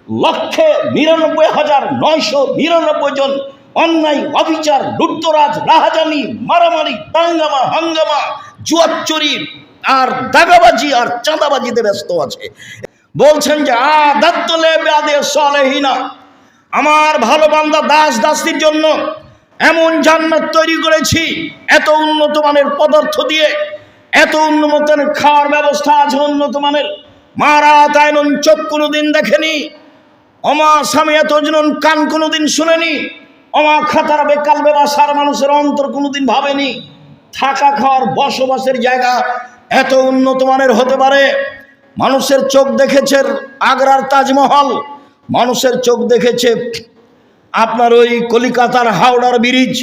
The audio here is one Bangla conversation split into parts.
1,99,999 জন অন্যায়, অবিচার, লুটতরাজ, রাহাজানি, মারামারি, দাঙ্গামা, হাঙ্গামা, জুয়াচুরি আর দাগাবাজি আর চাঁদাবাজিতে ব্যস্ত আছে। বলছেন যে আদাতুল ইবাদি সালেহিনা, আমার ভালো বান্দা দাস দাসীর জন্য এমন জান্নাত তৈরি করেছি, এত উন্নত মানের পদার্থ দিয়ে, এত উন্নত মানের খাওয়ার ব্যবস্থা আছে, উন্নত মানের। মারা তাইনুন, চোখ কোনোদিন দেখেনি, অমা সামিয়াত উযুনুন, কান কোনোদিন শুনেনি, অমা খাতার বেকাল বেবাসার মানুষের অন্তর কোনোদিন ভাবেনি থাকা খাওয়ার বসবাসের জায়গা এত উন্নত মানের হতে পারে। মানুষের চোখ দেখেছে আগ্রার তাজমহল, মানুষের চোখ দেখেছে আপনার ওই কলিকাতার হাওড়ার ব্রিজ,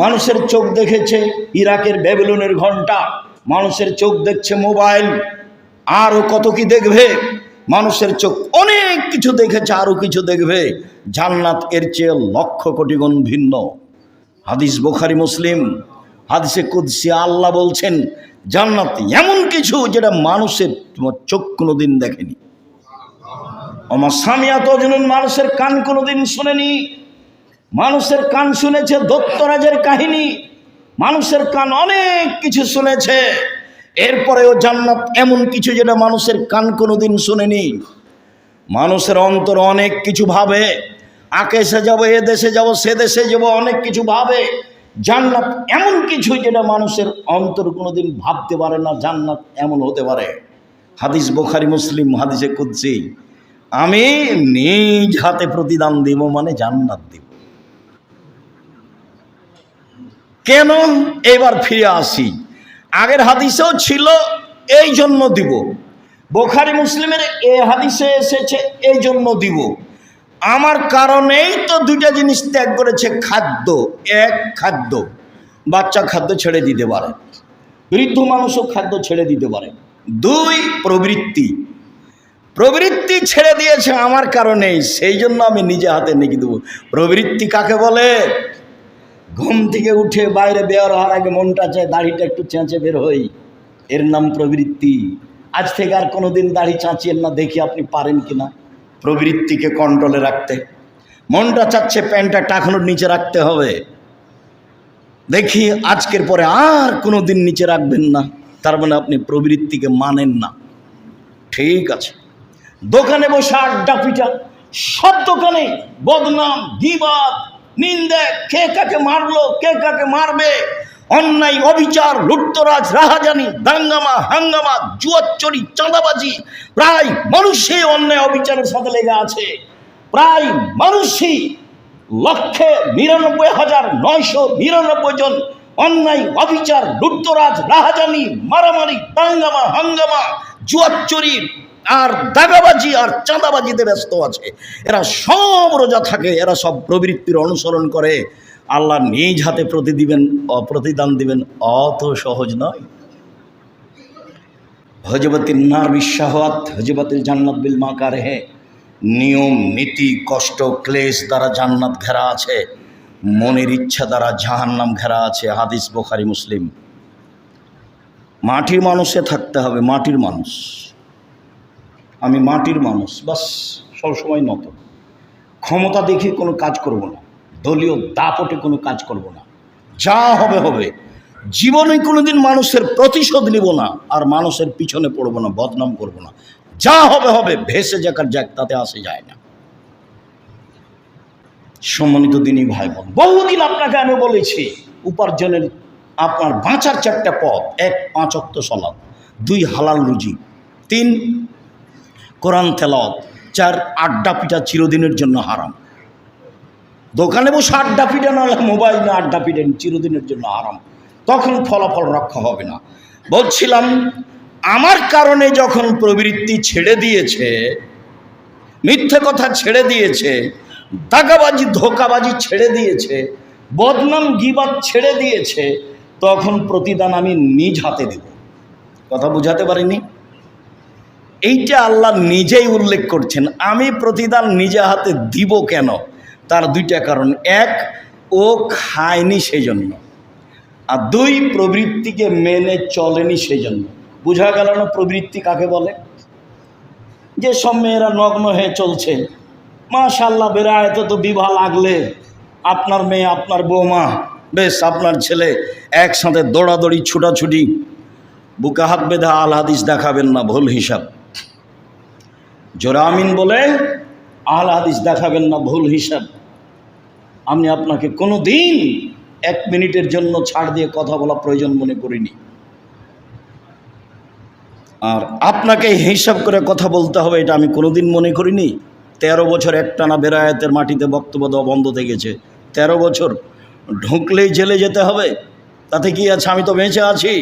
মানুষের চোখ দেখেছে ইরাকের ব্যাবিলনের ঘণ্টা, মানুষের চোখ দেখছে মোবাইল, আরও কত কি দেখবে। মানুষের চোখ অনেক কিছু দেখেছে, আরও কিছু দেখবে। জান্নাত এর চেয়ে লক্ষ কোটি গুণ ভিন্ন। হাদিস বুখারী মুসলিম, হাদিসে কুদসি আল্লাহ বলছেন জান্নাত এমন কিছু যেটা মানুষের চোখ কোনোদিন দেখেনি। ওমা সামিয়াত উযুনুন, মানুষের কান কোনোদিন শুনেনি। মানুষের কান শুনেছে দত্তরাজের কাহিনী, মানুষের কান অনেক কিছু শুনেছে। এরপরেও জান্নাত এমন কিছু যেটা মানুষের কান কোনোদিন শুনেনি। মানুষের অন্তর অনেক কিছু ভাবে, আকাশে যাব, এ দেশে যাব, সে দেশে যাব, অনেক কিছু ভাবে। জান্নাত এমন কিছু যেটা মানুষের অন্তর কোনোদিন ভাবতে পারে না, জান্নাত এমন হতে পারে। হাদিস বুখারী মুসলিম, হাদিসে কুদসি, আমি নিজ হাতে প্রতিদান দিব, মানে জান্নাত দিব। কেন? এবার ফিরে আসি, আগের হাদিসেও ছিল এই জন্য দিব, বুখারী মুসলিমের এই হাদিসে এসেছে এই জন্য দিব। আমার কারণেই তো দুইটা জিনিস ত্যাগ করেছে। খাদ্য, এক খাদ্য, বাচ্চা খাদ্য ছেড়ে দিতে পারে, বৃদ্ধ মানুষও খাদ্য ছেড়ে দিতে পারে। দুই, প্রবৃত্তি, প্রবৃত্তি ছেড়ে দিয়েছে আমার কারণেই, সেই জন্য আমি নিজে হাতে নেকি দেবো। প্রবৃত্তি কাকে বলে? ঘুম থেকে উঠে বাইরে বের হওয়ার আগে মনটা চায় দাড়িটা একটু চেঁচে বের হই, এর নাম প্রবৃত্তি। আজ থেকে আর কোনোদিন দাড়ি চাঁচিয়েন না, দেখি আপনি পারেন কিনা প্রবৃত্তিকে কন্ট্রোলে রাখতে। মনটা চাচ্ছে প্যান্টটা টাকানোর নিচে রাখতে হবে, দেখি আজকের পরে আর কোনোদিন নিচে রাখবেন না, তার মানে আপনি প্রবৃত্তিকে মানেন না। ঠিক আছে, দোকানে বসে আড্ডা পিটা, সব দোকানে বদনাম, গীবত, নিন্দে, কে কাকে মারলো, কে কাকে মারবে, অন্যায়, অবিচার, লুটতরাজ, রাহাজানি, দাঙ্গামা, হাঙ্গামা, জুয়াচুরি, চাঁদাবাজি, প্রায় মানুষই অন্যায় অবিচারের সাথে লেগে আছে। প্রায় মানুষই 1,99,999 জন অন্যায়, অবিচার, লুটতরাজ, রাহাজানি, মারামারি, দাঙ্গামা, হাঙ্গামা, জুয়াচুরি আর দাগাবাজি আর চাঁদাবাজিতে ব্যস্ত আছে। এরা সব রোজা থাকে, এরা সব প্রবৃত্তির অনুসরণ করে। আল্লাহ নিজ হাতে প্রতিদান দিবেন অত সহজ নয়। হজবতির নার বিশ্বাহাত হজবতিল জান্নাত বিল মাকারিহ, নিয়ম নীতি কষ্ট ক্লেশ দ্বারা জান্নাত ঘেরা আছে, মনের ইচ্ছা দ্বারা জাহান্নাম ঘেরা আছে। হাদিস বুখারী মুসলিম। মাটির মানুষে থাকতে হবে, মাটির মানুষ, আমি মাটির মানুষ, বাস সবসময় নত। ক্ষমতা দেখে কোনো কাজ করব না, দলীয় দাপটে কোনো কাজ করব না, যা হবে হবে। জীবনে কোনোদিন মানুষের প্রতিশোধ নিব না, আর মানুষের পিছনে পড়ব না, বদনাম করব না। যা হবে হবে, ভেসে যাক আর যাক, তাতে আসে যায় না। সম্মানিত দিনী ভাই বোন, বহুদিন আপনাকে আমি বলেছি উপার্জনের আপনার বাঁচার 4টা পথ: 1, 5 ওয়াক্ত সালাত, 2, হালাল রুজি, 3, কোরআন তেলাওয়াত, 4, আড্ডা পিটা চিরদিনের জন্য হারাম। দোকানে বসে আড্ডা পিটা, নাহলে মোবাইল না আড্ডা পিটেন, চিরদিনের জন্য হারাম, তখন ফলাফল রক্ষা হবে না। বলছিলাম, আমার কারণে যখন প্রবৃত্তি ছেড়ে দিয়েছে, মিথ্যে কথা ছেড়ে দিয়েছে, দাগাবাজি ধোকাবাজি ছেড়ে দিয়েছে, বদনাম গীবত ছেড়ে দিয়েছে, তখন প্রতিদান আমি নিজ হাতে দেব। কথা বুঝাতে পারিনি? এইটা আল্লাহ নিজেই উল্লেখ করছেন। আমি প্রতিদান নিজে হাতে দিব কেন? তার 2টা কারণ: 1, ও খায়নি সেজন্য, আর 2, প্রবৃত্তিকে মেনে চলেনি সেজন্য। বোঝা গেল না প্রবৃত্তি কাকে বলে? যে সব মেয়েরা নগ্ন হয়ে চলছে, মাশাআল্লাহ বেরায়েতে তো বিবাহ লাগলে আপনার মেয়ে, আপনার বৌমা, বেশ আপনার ছেলে একসাথে দৌড়াদৌড়ি ছুটাছুটি, বুকে হাত বেঁধে আল হাদিস দেখাবেন না, ভুল হিসাব। জোরে আমিন বলে আল হাদিস দেখাবেন না, ভুল হিসাব। আমি আপনাকে কোনো দিন 1 মিনিটের জন্য ছাড় দিয়ে কথা বলা প্রয়োজন মনে করিনি। আর আপনাকে হিসাব করে কথা বলতে হবে এটা আমি কোনোদিন মনে করিনি। 13 বছর একটানা বেরায়েতের মাটিতে বক্তব্য দেওয়া বন্ধ থেকেছে। 13 বছর ঢুকলেই জেলে যেতে হবে, তাতে কি আছে? আমি তো বেঁচে আছি।